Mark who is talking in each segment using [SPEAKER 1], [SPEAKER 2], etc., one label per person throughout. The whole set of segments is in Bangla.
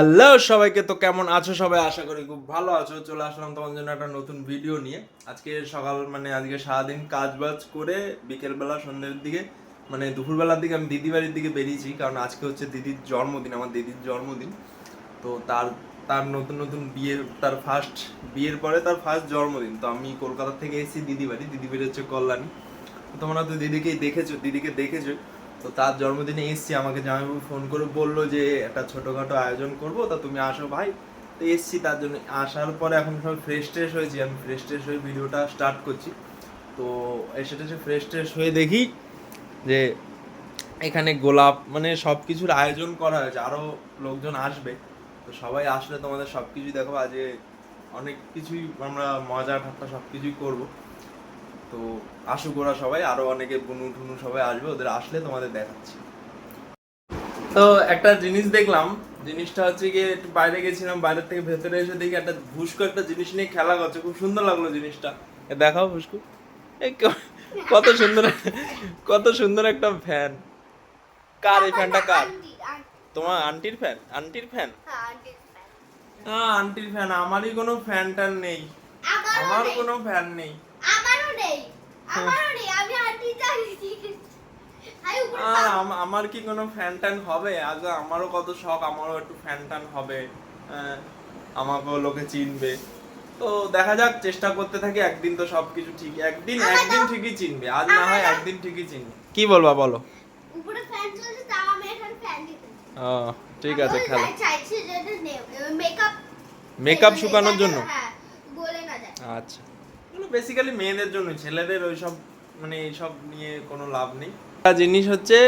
[SPEAKER 1] হ্যালো সবাইকে, তো কেমন আছো সবাই? আশা করি খুব ভালো আছো। চলে আসলাম তোমার জন্য একটা নতুন ভিডিও নিয়ে। আজকে সকাল আজকে সারাদিন কাজ বাজ করে বিকেলবেলা সন্ধ্যের দিকে দুপুরবেলার দিকে আমি দিদি বাড়ির দিকে বেরিয়েছি, কারণ আজকে হচ্ছে দিদির জন্মদিন, আমার দিদির জন্মদিন। তো তার তার নতুন নতুন বিয়ের, তার ফার্স্ট বিয়ের পরে তার ফার্স্ট জন্মদিন। তো আমি কলকাতা থেকে এসেছি দিদি বাড়ি হচ্ছে কল্যাণী। তোমরা তো দিদিকে দেখেছো। তো তার জন্মদিনে এসছি, আমাকে জামাইবাবু ফোন করে বললো যে একটা ছোটোখাটো আয়োজন করবো, তা তুমি আসো ভাই। তো এসছি, তার জন্য আসার পরে এখন সব ফ্রেশ হয়েছি। আমি ফ্রেশ হয়ে ভিডিওটা স্টার্ট করছি। তো এসে ফ্রেশ হয়ে দেখি যে এখানে গোলাপ সব কিছুর আয়োজন করা হয়েছে, আরও লোকজন আসবে। তো সবাই আসলে তোমাদের সব কিছুই দেখাবো। আজকে অনেক কিছুই আমরা মজা ঠাট্টা সব কিছুই করবো। তো আসুক ওরা সবাই, আরো অনেকে বুনু টুনু সবাই আসবে, ওদের আসলে তোমাদের দেখাচ্ছি। তো একটা জিনিস দেখলাম, জিনিসটা হচ্ছে গিয়ে একটু বাইরে গেছিলাম, বাইরে থেকে ভেতরে এসে দেখি একটা ভুস্কো একটা জিনিস নিয়ে খেলা করছে, খুব সুন্দর লাগলো জিনিসটা। দেখাও ভুস্কু, এই কত সুন্দর, কত সুন্দর একটা ফ্যান। কার এই ফ্যানটা? কার? তোমার আন্টির ফ্যান? আন্টির ফ্যান? হ্যাঁ আন্টির ফ্যান। আমারই কোনো ফ্যান ট্যান নেই, আমার কোনো ফ্যান নেই। আমার কি কোনো ফ্যান ট্যান হবে? আগে আমারও কত শখ, আমারও একটু ফ্যান ট্যান হবে, আমাকেও লোকে চিনবে। তো দেখা যাক, চেষ্টা করতে থাকি, একদিন তো সবকিছু ঠিক, একদিন ঠিকই চিনবে, আজ না হয় একদিন ঠিকই চিনবে। কি বলবা বলো?
[SPEAKER 2] উপরে ফ্যান চলছে, তাও আমি এখানে ফ্যান দিতে।
[SPEAKER 1] ও ঠিক আছে, খেলো।
[SPEAKER 2] চাইছি যে মেকআপ
[SPEAKER 1] মেকআপ শুকানোর জন্য?
[SPEAKER 2] হ্যাঁ, গলে না যায়।
[SPEAKER 1] আচ্ছা, এগুলো বেসিক্যালি মেয়েদের জন্য, ছেলেদের ওইসব এইসব নিয়ে কোনো লাভ নেই। একটা জিনিস হচ্ছে,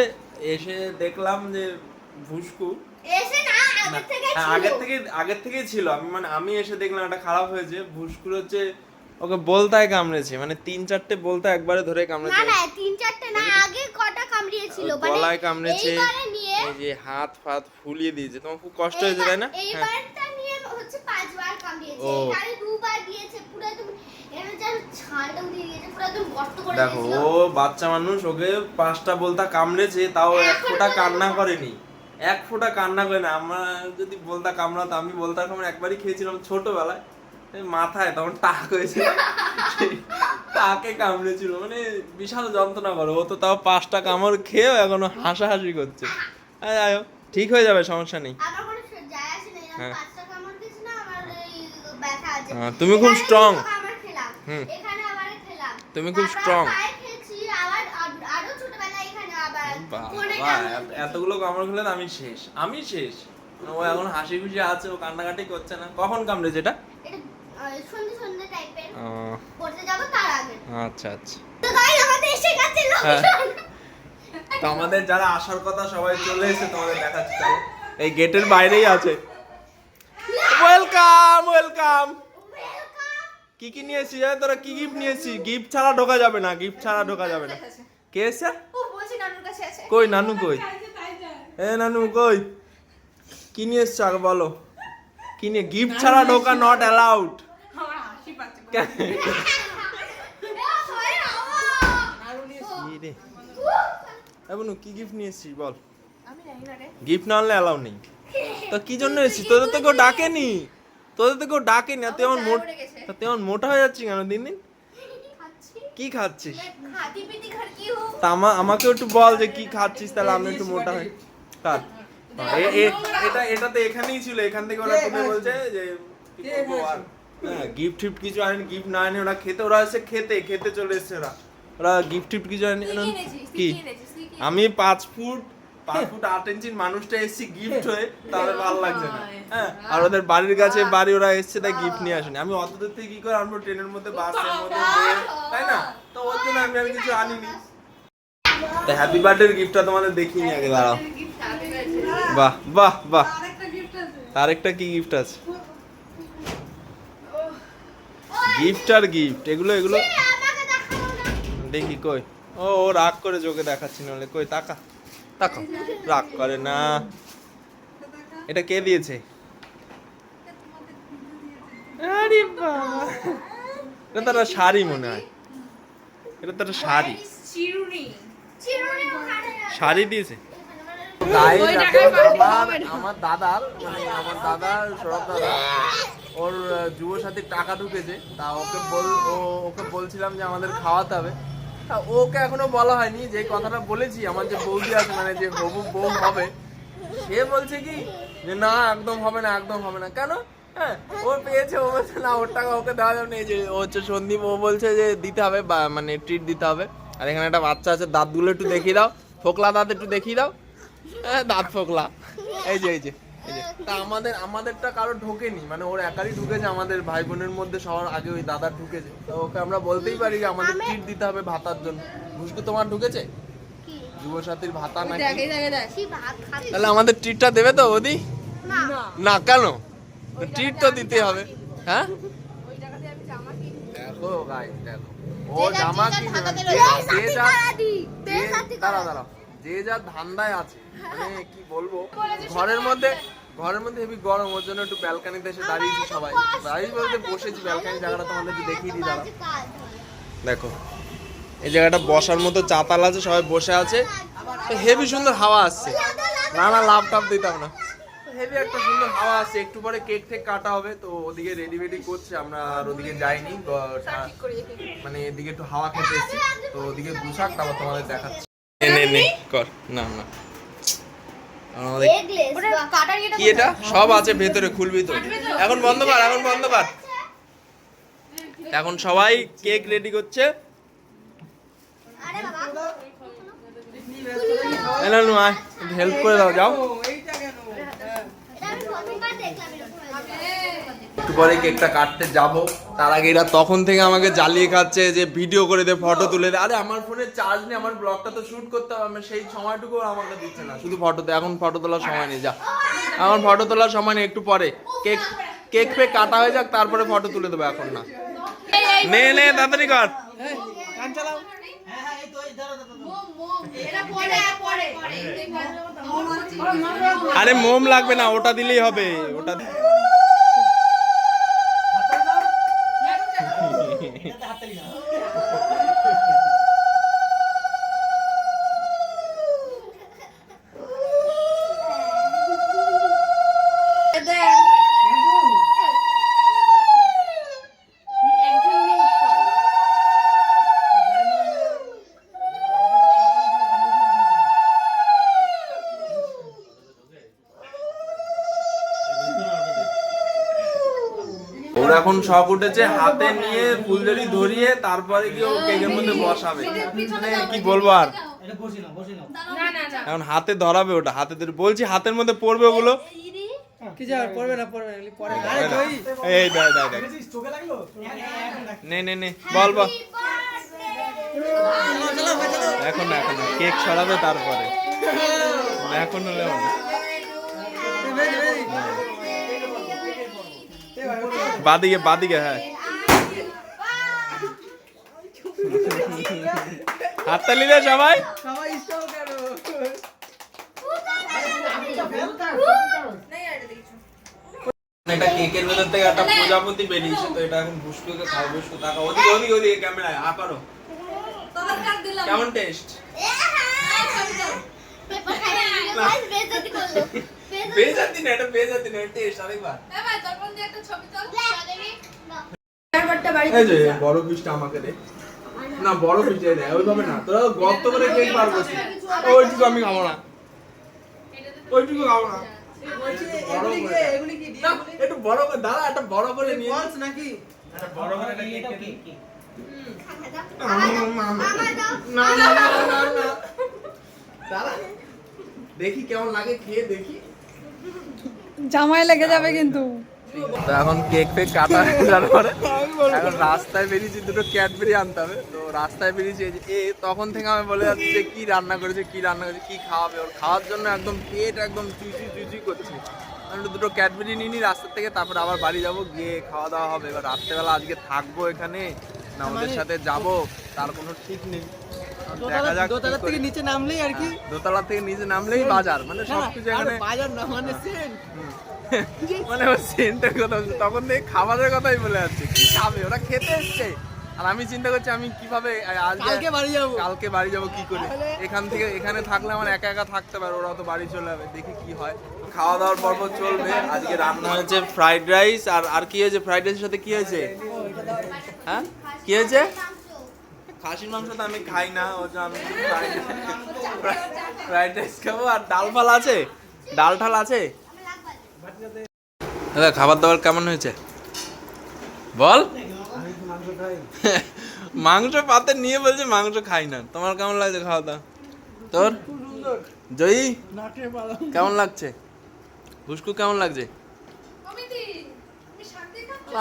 [SPEAKER 1] এসে দেখলাম যে ভুস্কু
[SPEAKER 2] এসে না আগের থেকে ছিল।
[SPEAKER 1] আগের থেকেই ছিল। আমি এসে দেখলাম এটা খারাপ হয়েছে। ভুস্কুর হচ্ছে ওকে বলতায় কামড়েছে, 3-4টে বলতা একবারে ধরে কামড়েছে।
[SPEAKER 2] না 3-4টে না, আগে কটা কামড়িয়েছিল,
[SPEAKER 1] গলায় কামড়েছে,
[SPEAKER 2] এইবারে নিয়ে
[SPEAKER 1] এই যে হাত ফাত ফুলিয়ে দিয়েছে। তোমার খুব কষ্ট হয়েছে তাই না?
[SPEAKER 2] এইবারটা নিয়ে হচ্ছে 5বার কামড়িয়েছে,
[SPEAKER 1] ও।
[SPEAKER 2] এখানে 2বার দিয়েছে, পুরো একদম এখানে যা ছালটা উঠিয়ে দিয়েছে, পুরো একদম গর্ত করে
[SPEAKER 1] দেখো,
[SPEAKER 2] দিয়েছিল।
[SPEAKER 1] ও বাচ্চা মানুষ, ওকে 5টা বলতা কামড়েছে, তাও এক ফোঁটা কান্না করেনি, এক ফোঁটা কান্না করে না। আমার যদি বলতা কামড়াতো, আমি বলতার কামড় একবারই খেয়েছিলাম ছোটবেলায়, মাথায় তখন টাক হয়েছিল, তাকে কামড়েছিল, বিশাল যন্ত্রণা করে। ও তো তাও 5টা কামড় খেয়েও এখনো হাসাহাসি করছে। যাই হোক, ঠিক হয়ে যাবে, সমস্যা নেই।
[SPEAKER 2] আমার কোনো যায় আসে না, আমি
[SPEAKER 1] হ্যাঁ।
[SPEAKER 2] 5টা কামড় দিয়েছি না, আমার এই ব্যথা আছে।
[SPEAKER 1] তুমি খুব স্ট্রং।
[SPEAKER 2] কামড় খেলাম, এখানে আবার খেলাম,
[SPEAKER 1] তুমি খুব স্ট্রং।
[SPEAKER 2] পায়ে খেয়েছি, আবার আরো ছোটবেলায় এখানে আবার কোনে
[SPEAKER 1] এতগুলো কামড় খেলে আমি শেষ। ও এখন হাসি খুশি আছে, ও কান্নাকাটি করছে না। কখন কামড়েছে এটা?
[SPEAKER 2] সন্ধ্যে সন্ধ্যে টাইপের, পড়তে যাব তার আগে।
[SPEAKER 1] আচ্ছা আচ্ছা।
[SPEAKER 2] তো গাইস আমাদের এসে গেছে লোকেশন।
[SPEAKER 1] তো আমাদের যারা আসার কথা সবাই চলে এসে, তোমাদের দেখাচ্ছি। চলো, এই গেটের বাইরেই আছে। ওয়েলকাম। কি কি নিয়েছি তোরা? কি গিফট নিয়েছি? গিফট ছাড়া ঢোকা যাবে না, কে এসে?
[SPEAKER 2] ও বলছি নানুর কাছে আছে।
[SPEAKER 1] কই নানু কই? নানু কই? কি নিয়ে এসছো আগে বলো। কি নিয়ে? গিফট ছাড়া ঢোকা নট অ্যালাউড।
[SPEAKER 2] আমার হাসি পাচ্ছে।
[SPEAKER 1] কি গিফট নিয়ে এসছিস বল?
[SPEAKER 2] আমি জানি না রে।
[SPEAKER 1] গিফট না আনলে অ্যালাউ নেই। তো কি জন্য এসেছিস? তোদের তো কেউ ডাকেনি। আর তুই এমন মোটা হয়ে যাচ্ছিস কেন দিন দিন? কি খাচ্ছিস? তা আমাকে একটু বল যে কি খাচ্ছিস, তাহলে আমি একটু মোটা হই। কার? এটা তো এখানেই ছিল, এখান থেকে ওরা তোকে বলছে যে কি করবো আর। হ্যাঁ, গিফট কিছু আনেনি, গিফট না আনে ওরা ওরা এসে খেতে চলে এসেছে। ওরা গিফট কিছু আনেনি। কি আমি 5 ফুট 8 ইঞ্চির মানুষটা এসেছি গিফট হয়ে, তাহলে ভালো লাগছে না। হ্যাঁ, আর ওদের বাড়ির কাছে বাড়ি, ওরা এসেছে তাই গিফট নিয়ে আসেনি। আমি অত দূর থেকে কি করে আনবো? ট্রেনের মধ্যে, বাসের মধ্যে, তাই না? তো ওর জন্য আমি আর কিছু আনিনি। তো হ্যাপি বার্থডে গিফটটা তোমাদের দেখিনি আগে, দাঁড়াও। বাহ, আরেকটা কি গিফট আছে? গিফট আর গিফট, এগুলো দেখি কই। ও রাগ করে চোখে দেখাচ্ছি, নলে কই তাকা রাগ করে না। এটা কে দিয়েছে? আরে বাবা, এটা তো একটা শাড়ি মনে হয়। এটা তো একটা শাড়ি দিয়েছে। আমার দাদার মানে আমার দাদার সৌরভ দাদা ওর যুব সাথীর টাকা ঢুকেছে, তা ওকে বলছিলাম যে আমাদের খাওয়াতে হবে। তা ওকে এখনো বলা হয়নি, যে কথাটা বলেছি আমার যে বৌদি আছে মানে যে হবু বউ হবে, সে বলছে কি যে না একদম হবে না, একদম হবে না। কেন? হ্যাঁ ও পেয়েছে, ও বলছে না ওর টাকা ওকে দেওয়া যাবে না। এই যে ও হচ্ছে সন্দীপ, ও বলছে যে দিতে হবে মানে ট্রিট দিতে হবে। আর এখানে একটা বাচ্চা আছে, দাঁতগুলো একটু দেখিয়ে দাও, ফোকলা দাঁত একটু দেখিয়ে দাও। হ্যাঁ দাঁত ফোকলা, এই যে এই যে এই যে। তা আমাদেরটা কারো ঢোকেনি, মানে ওর একারই ঢুকেছে, আমাদের ভাই বোনের মধ্যে সবার আগে ওই দাদার ঢুকেছে। তো ওকে আমরা বলতেই পারি যে আমাদের ট্রিট দিতে হবে ভাতার জন্য। বুঝতে তোমার ঢুকেছে যুবসাথীর ভাতা নাকি? তাহলে আমাদের ট্রিটটা দেবে তো ওদি? না কেন? ট্রিট তো দিতে হবে। হ্যাঁ দেখো গাইস দেখো, ও জামা কিনবে দাঁড়া যে যা ধান্দায় আছে, মানে কি বলবো, ঘরের মধ্যে হেবি গরম, ওর জন্য একটু ব্যালকানিতে এসে দাঁড়িয়েছি সবাই। দাঁড়িয়ে বলতে বসেছি, ব্যালকানি জায়গাটা তোমাদের দেখিয়ে দিই। দাঁড়া দেখো এই জায়গাটা বসার মতো চাতাল আছে, সবাই বসে আছে, হেভি সুন্দর হাওয়া আসছে। না লাভ টাপ দিতাম না, হেভি একটা সুন্দর হাওয়া আসছে। একটু পরে কেক টেক কাটা হবে, তো ওদিকে রেডি করছে, আমরা আর ওদিকে যাইনি, মানে এদিকে একটু হাওয়া খেতে এসেছি, তো ওদিকে গুছাক তারপর তোমাদের দেখাচ্ছি। কর না কি এটা সব আছে ভেতরে, খুলবি তো? এখন বন্ধ কর, এখন সবাই কেক রেডি করছে। হেল্প করে দাও, যাও। একটু পরে কেকটা কাটতে যাব, তার আগে এরা তখন থেকে আমাকে জ্বালিয়ে খাচ্ছে যে ভিডিও করে দে, ফটো তুলে দে। আরে আমার ফোনে চার্জ নেই, আমার ব্লগটা তো শুট করতে হবে, সেই সময়টুকু আমাকে দিচ্ছে না, শুধু ফটোতে। এখন ফটো তোলার সময় নেই, যা এখন ফটো তোলার সময় নেই, একটু পরে কেক ফেক কাটা হয়ে যাক, তারপরে ফটো তুলে দেবো, এখন না। নে তাড়াতাড়ি কর। আরে মোম লাগবে না, ওটা দিলেই হবে, ওটা ওরা এখন সব উঠেছে, হাতে নিয়ে ফুলঝুরি ধরিয়ে তারপরে কি ও কেকের মধ্যে বসাবে। মানে কি বলবো আর, এখন হাতে ধরাবে, ওটা হাতে ধরে বলছি, হাতের মধ্যে পড়বে ওগুলো।
[SPEAKER 3] কি যা পড়বে না পড়বে পড়ে না।
[SPEAKER 1] এই দাই নে বল এখন না কেক সরাবে তারপরে, এখন হলে বাদিকে হ্যাঁ হাততালি দে সবাই। এটা কেকের ভেতর থেকে একটা প্রজাপতি বেরিয়েছে, তো এটা এখন ভুসকুকে খাও। ভুসকু তাকাও, ওদিকে ক্যামেরায় করো। কেমন টেস্ট? বেজাতি না, এটা বেজাতি না, টেস্ট আরেকবার। এই যে বড় পিসটা আমাকে দে না, বড় পিস দে, ওইভাবে না, তোরা গর্ত করে কেক বার করছিস। ওইটুকু আমি খাবো না, ওইটুকু খাবো না। একটু বড় করে দাঁড়া, একটা বড় করে নিয়ে নাকি, বড় করে একটা কেক দাঁড়া, দেখি কেমন লাগে, খেয়ে দেখি।
[SPEAKER 3] জামাই লেগে যাবে কিন্তু।
[SPEAKER 1] তো এখন কেক ফেক কাটা হয়ে যাওয়ার পরে এখন রাস্তায় বেরিয়েছি, দুটো ক্যাডবেরি আনতে হবে। তো রাস্তায় বেরিয়েছি, তখন থেকে আমি বলে যাচ্ছি যে কি রান্না করেছে, কি খাওয়াবে। ওর খাওয়ার জন্য একদম পেট একদম চুচি করছে। আমি দুটো ক্যাডবেরি নিয়ে নিই রাস্তা থেকে, তারপর আবার বাড়ি যাবো, গিয়ে খাওয়া দাওয়া হবে। এবার রাত্রেবেলা আজকে থাকবো এখানে না ওদের সাথে যাবো তার কোনো ঠিক নেই। দোতলা থেকে নিচে নামলেই বাজার, মানে সবকিছু এখানে বাজার না, মানে মানে ওর সেন্টের কথা, তখন থেকে খাবারের কথাই বলে যাচ্ছে। কি খাবে ওরা, খেতে এসছে, আর আমি চিন্তা করছি আমি কিভাবে
[SPEAKER 3] কালকে বাড়ি যাবো।
[SPEAKER 1] কালকে বাড়ি যাবো কি করে। এখান থেকে এখানে থাকলে আমার একা একা থাকতে পারে, ওরা তো বাড়ি চলে যাবে, দেখি কি হয়। খাওয়া দাওয়ার পর্ব চলবে। আজকে রান্না হয়েছে ফ্রাইড রাইস। আর কি হয়েছে ফ্রাইড রাইসের সাথে কি হয়েছে? হ্যাঁ কি হয়েছে? খাসির মাংস তো আমি খাই না, ওই জন্য আমি ফ্রাইড রাইস খাবো। আর ডাল ফাল আছে, ডাল ঠাল আছে। দাদা খাবার দাবার কেমন হয়েছে বল? মাংস পাতে নিয়ে বলছে মাংস খাই না। তোমার কেমন লাগছে খাওয়া দাওয়া? তোর জয়ী কেমন লাগছে? ভুসকু কেমন লাগছে?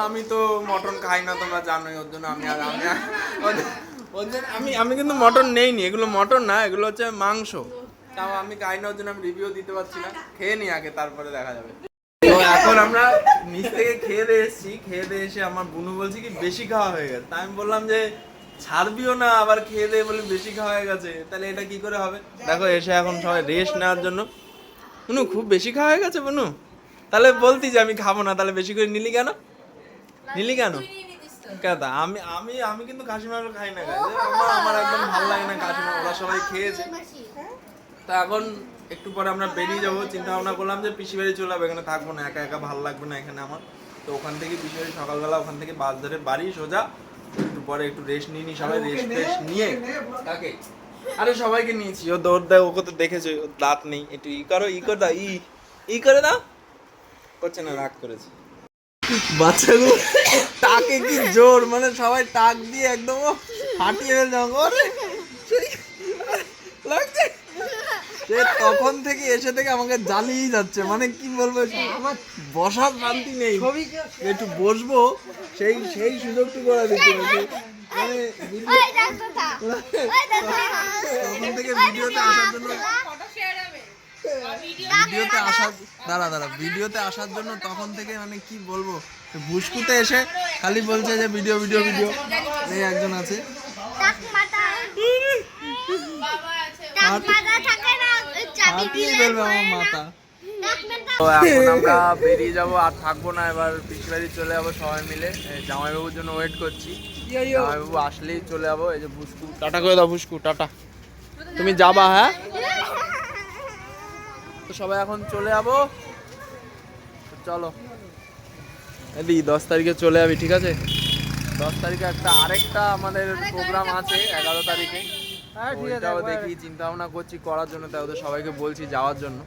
[SPEAKER 1] আমি তো মটন খাই না, তোমরা জানোই, ওর জন্য আমি কিন্তু মটন নেইনি। এগুলো মটন না, এগুলো হচ্ছে মাংস। তাও আমি খাই না, ওর জন্য আমি রিভিউ দিতে পারছি না। খেয়ে নি আগে, তারপরে দেখা যাবে। তো এখন আমরা নিচ থেকে খেয়ে দিয়ে এসেছি। খেয়ে দিয়ে এসে আমার বুনু বলছে কি বেশি খাওয়া হয়ে গেছে। তাই আমি বললাম যে ছাড়বিও না, আবার খেয়ে দিয়ে বলে বেশি খাওয়া হয়ে গেছে, তাহলে এটা কি করে হবে? দেখো এসে এখন সবাই রেস্ট নেওয়ার জন্য। বুনু খুব বেশি খাওয়া হয়ে গেছে বুনু? তাহলে বলতি যে আমি খাবো না, তাহলে বেশি করে নিলি কেন? নিলি কেন? কেন আমি আমি আমি কিন্তু খাসি মাংস খাই না, আমার একদম ভালো লাগে না খাসি মাংস। ওরা সবাই খেয়েছে। তা এখন একটু পরে আমরা বেরিয়ে যাবো। চিন্তা ভাবনা করলাম যে পিসি বাড়ি চলে যাবো, এখানে থাকবো না, একা একা ভালো লাগবে না এখানে আমার। তো ওখান থেকে পিসি বাড়ি সকালবেলা ওখান থেকে বাস ধরে বাড়ি সোজা। একটু পরে একটু রেস্ট নিয়ে নি, সবাই রেস্ট নিয়ে। কাকে? আরে সবাইকে নিয়েছি। ও দৌড় দেয়, ওকে তো দেখেছো, ওর দাঁত নেই। একটু ই করো, ই করে দাও, ই করে দাও। করছে না, রাগ করেছে। বাচ্চাগুলো টাকে কি জোর, মানে সবাই টাক দিয়ে একদম ফাটিয়ে লাগছে। সে তখন থেকে এসে থেকে আমাকে জ্বালিয়ে যাচ্ছে, মানে কি বলবো, আমার বসার শান্তি নেই। একটু বসবো সেই সেই সুযোগটুকু করে দিচ্ছে। মানে তখন থেকে ভিডিওতে আসার জন্য ভিডিওতে আসার জন্য তখন থেকে মানে কি বলবো, ভুসকুতে এসে খালি বলছে যে ভিডিও ভিডিও ভিডিও। এই একজন আছে, তো এখন আমরা বেরিয়ে যাবো, আর থাকবো না। এবার পিসি বাড়ি চলে যাবো সবাই মিলে। জামাইবাবুর জন্য ওয়েট করছি। জামাইবাবু আসলেই চলে যাবো। এই যে ভুসকু, টাটা করে দাও ভুসকু, টাটা। তুমি যাবা? হ্যাঁ, তো সবাই এখন চলে যাবো। চলো এদি 10 তারিখে চলে যাবি, ঠিক আছে? 10 তারিখে আরেকটা আমাদের প্রোগ্রাম আছে 11 তারিখে। ওইটাও দেখি, চিন্তা ভাবনা করছি করার জন্য। তাই ওদের সবাইকে বলছি যাওয়ার জন্য।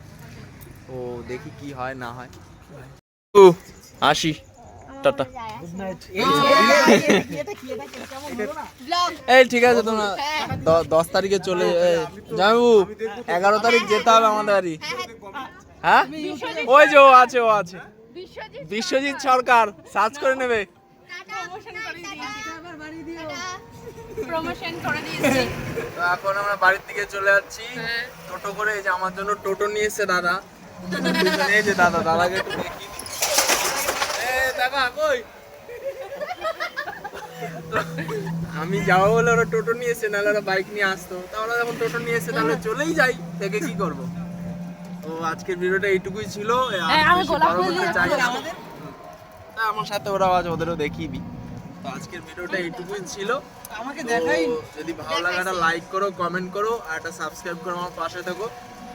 [SPEAKER 1] তো দেখি কি হয় না হয়। আসি, টাটা। এই ঠিক আছে, তোমরা 10 তারিখে চলে যাবো। 11 তারিখ যেতে হবে আমাদের বাড়ি। হ্যাঁ, ওই যে ও আছে বিশ্বজিৎ সরকার, সার্চ করে নেবে। তো এখন আমরা বাড়ির দিকে চলে যাচ্ছি টোটো করে। এই যে আমার জন্য টোটো নিয়ে এসেছে দাদা। এই যে দাদাকে একটু দেখি। দাদা কই? আমি যাবো বলে ওরা টোটো নিয়ে এসে, নাহলে ওরা বাইক নিয়ে আসতো। তাহলে যখন টোটো নিয়ে এসে তাহলে চলেই যাই, থেকে কি করবো। তো আজকের ভিডিওটা এইটুকুই ছিল। আমার সাথে ওরাও আছে, ওদেরও দেখিয়ে দিই। তো আজকের ভিডিওটা এইটুকুই ছিল। আমাকে দেখাই, যদি ভালো লাগে একটা লাইক করো, কমেন্ট করো, আর একটা সাবস্ক্রাইব করো, আমার পাশে থাকো।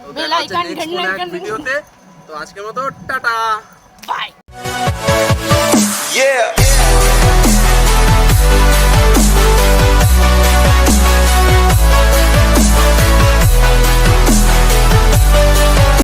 [SPEAKER 1] তো দেখা হচ্ছে নেক্সট কোনো এক ভিডিওতে। তো আজকের মতো টাটা, বাই। Yeah.